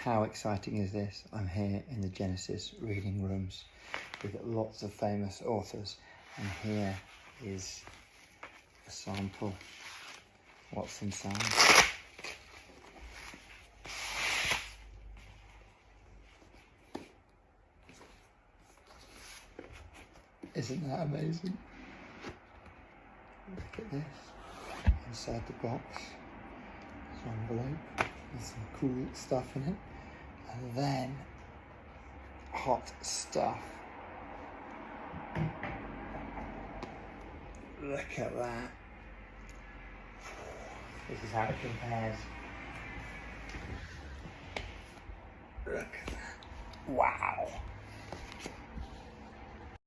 How exciting is this? I'm here in the Genesis reading rooms with lots of famous authors, and here is a sample. What's inside? Isn't that amazing? Look at this. Inside the box, there's an envelope with some cool stuff in it. And then, Hot Stuff. Look at that. This is how it compares. Look at that. Wow.